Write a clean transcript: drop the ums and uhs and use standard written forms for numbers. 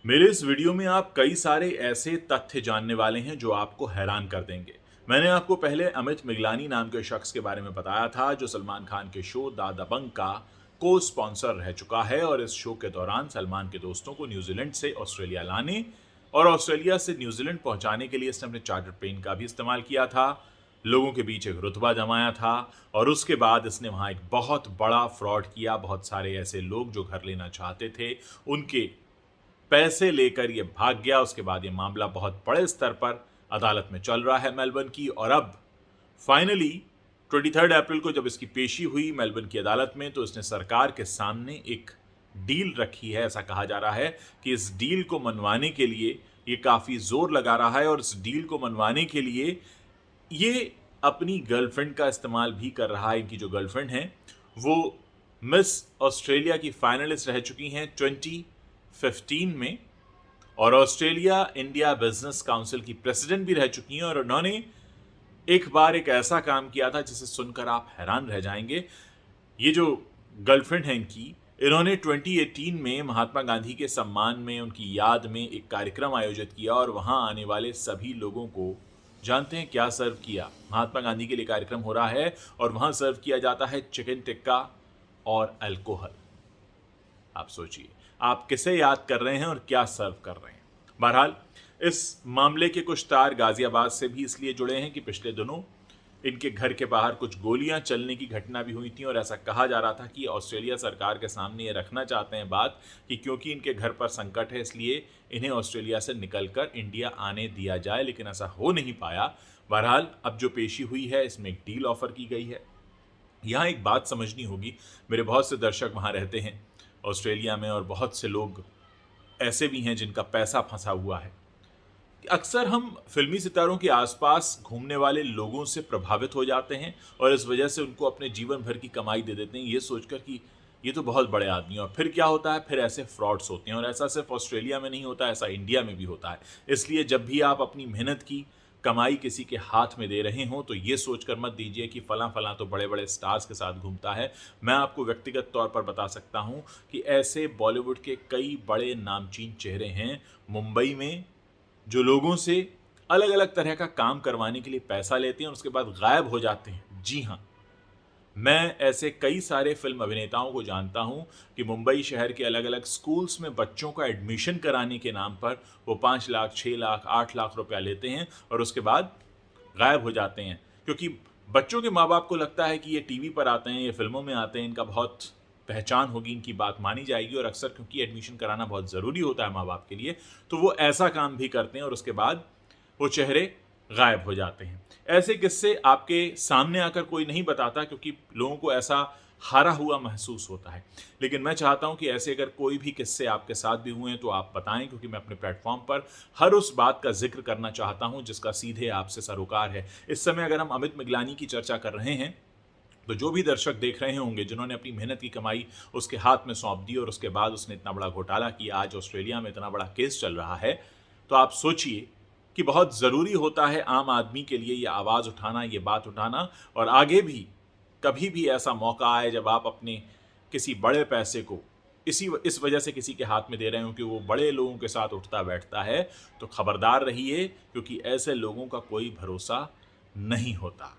मेरे इस वीडियो में आप कई सारे ऐसे तथ्य जानने वाले हैं जो आपको हैरान कर देंगे। मैंने आपको पहले अमित मिगलानी नाम के शख्स के बारे में बताया था जो सलमान खान के शो द दबंग का को स्पॉन्सर रह चुका है और इस शो के दौरान सलमान के दोस्तों को न्यूजीलैंड से ऑस्ट्रेलिया लाने और ऑस्ट्रेलिया से न्यूजीलैंड पहुंचाने के लिए इसने अपने चार्टर्ड प्लेन का भी इस्तेमाल किया था। लोगों के बीच एक रुतबा जमाया था और उसके बाद इसने वहां एक बहुत बड़ा फ्रॉड किया। बहुत सारे ऐसे लोग जो घर लेना चाहते थे उनके पैसे लेकर ये भाग गया। उसके बाद ये मामला बहुत बड़े स्तर पर अदालत में चल रहा है मेलबर्न की, और अब फाइनली 23 अप्रैल को जब इसकी पेशी हुई मेलबर्न की अदालत में तो इसने सरकार के सामने एक डील रखी है। ऐसा कहा जा रहा है कि इस डील को मनवाने के लिए ये काफ़ी जोर लगा रहा है और इस डील को मनवाने के लिए ये अपनी गर्लफ्रेंड का इस्तेमाल भी कर रहा है। इनकी जो गर्लफ्रेंड है वो मिस ऑस्ट्रेलिया की फाइनलिस्ट रह चुकी हैं 2015 में और ऑस्ट्रेलिया इंडिया बिजनेस काउंसिल की प्रेसिडेंट भी रह चुकी हैं। और उन्होंने एक बार एक ऐसा काम किया था जिसे सुनकर आप हैरान रह जाएंगे। ये जो गर्लफ्रेंड है इनकी, इन्होंने 2018 में महात्मा गांधी के सम्मान में उनकी याद में एक कार्यक्रम आयोजित किया और वहां आने वाले सभी लोगों को जानते हैं क्या सर्व किया। महात्मा गांधी के लिए कार्यक्रम हो रहा है और वहां सर्व किया जाता है चिकन टिक्का और अल्कोहल। आप सोचिए आप किसे याद कर रहे हैं और क्या सर्व कर रहे हैं। बहरहाल इस मामले के कुछ तार गाजियाबाद से भी इसलिए जुड़े हैं कि पिछले दिनों इनके घर के बाहर कुछ गोलियां चलने की घटना भी हुई थी और ऐसा कहा जा रहा था कि ऑस्ट्रेलिया सरकार के सामने ये रखना चाहते हैं बात कि क्योंकि इनके घर पर संकट है इसलिए इन्हें ऑस्ट्रेलिया से निकलकर इंडिया आने दिया जाए, लेकिन ऐसा हो नहीं पाया। बहरहाल अब जो पेशी हुई है इसमें एक डील ऑफर की गई है। यहाँ एक बात समझनी होगी, मेरे बहुत से दर्शक वहाँ रहते हैं ऑस्ट्रेलिया में और बहुत से लोग ऐसे भी हैं जिनका पैसा फंसा हुआ है। अक्सर हम फिल्मी सितारों के आसपास घूमने वाले लोगों से प्रभावित हो जाते हैं और इस वजह से उनको अपने जीवन भर की कमाई दे देते हैं ये सोचकर कि ये तो बहुत बड़े आदमी हैं। और फिर क्या होता है, फिर ऐसे फ्रॉड्स होते हैं और ऐसा सिर्फ ऑस्ट्रेलिया में नहीं होता, ऐसा इंडिया में भी होता है। इसलिए जब भी आप अपनी मेहनत की कमाई किसी के हाथ में दे रहे हों तो ये सोचकर मत दीजिए कि फलां फलां तो बड़े बड़े स्टार्स के साथ घूमता है। मैं आपको व्यक्तिगत तौर पर बता सकता हूं कि ऐसे बॉलीवुड के कई बड़े नामचीन चेहरे हैं मुंबई में जो लोगों से अलग अलग तरह का काम करवाने के लिए पैसा लेते हैं और उसके बाद गायब हो जाते हैं। जी हाँ, मैं ऐसे कई सारे फिल्म अभिनेताओं को जानता हूं कि मुंबई शहर के अलग अलग स्कूल्स में बच्चों का एडमिशन कराने के नाम पर वो 5 लाख 6 लाख 8 लाख रुपया लेते हैं और उसके बाद गायब हो जाते हैं। क्योंकि बच्चों के माँ बाप को लगता है कि ये टीवी पर आते हैं, ये फिल्मों में आते हैं, इनका बहुत पहचान होगी, इनकी बात मानी जाएगी। और अक्सर क्योंकि एडमिशन कराना बहुत ज़रूरी होता है माँ बाप के लिए, तो वो ऐसा काम भी करते हैं और उसके बाद वो चेहरे गायब हो जाते हैं। ऐसे किस्से आपके सामने आकर कोई नहीं बताता क्योंकि लोगों को ऐसा हारा हुआ महसूस होता है। लेकिन मैं चाहता हूं कि ऐसे अगर कोई भी किस्से आपके साथ भी हुए हैं तो आप बताएं, क्योंकि मैं अपने प्लेटफॉर्म पर हर उस बात का जिक्र करना चाहता हूं जिसका सीधे आपसे सरोकार है। इस समय अगर हम अमित मिगलानी की चर्चा कर रहे हैं तो जो भी दर्शक देख रहे होंगे जिन्होंने अपनी मेहनत की कमाई उसके हाथ में सौंप दी और उसके बाद उसने इतना बड़ा घोटाला किया, आज ऑस्ट्रेलिया में इतना बड़ा केस चल रहा है, तो आप सोचिए कि बहुत ज़रूरी होता है आम आदमी के लिए ये आवाज़ उठाना, ये बात उठाना। और आगे भी कभी भी ऐसा मौका आए जब आप अपने किसी बड़े पैसे को इस वजह से किसी के हाथ में दे रहे हो कि वो बड़े लोगों के साथ उठता बैठता है, तो खबरदार रहिए क्योंकि ऐसे लोगों का कोई भरोसा नहीं होता।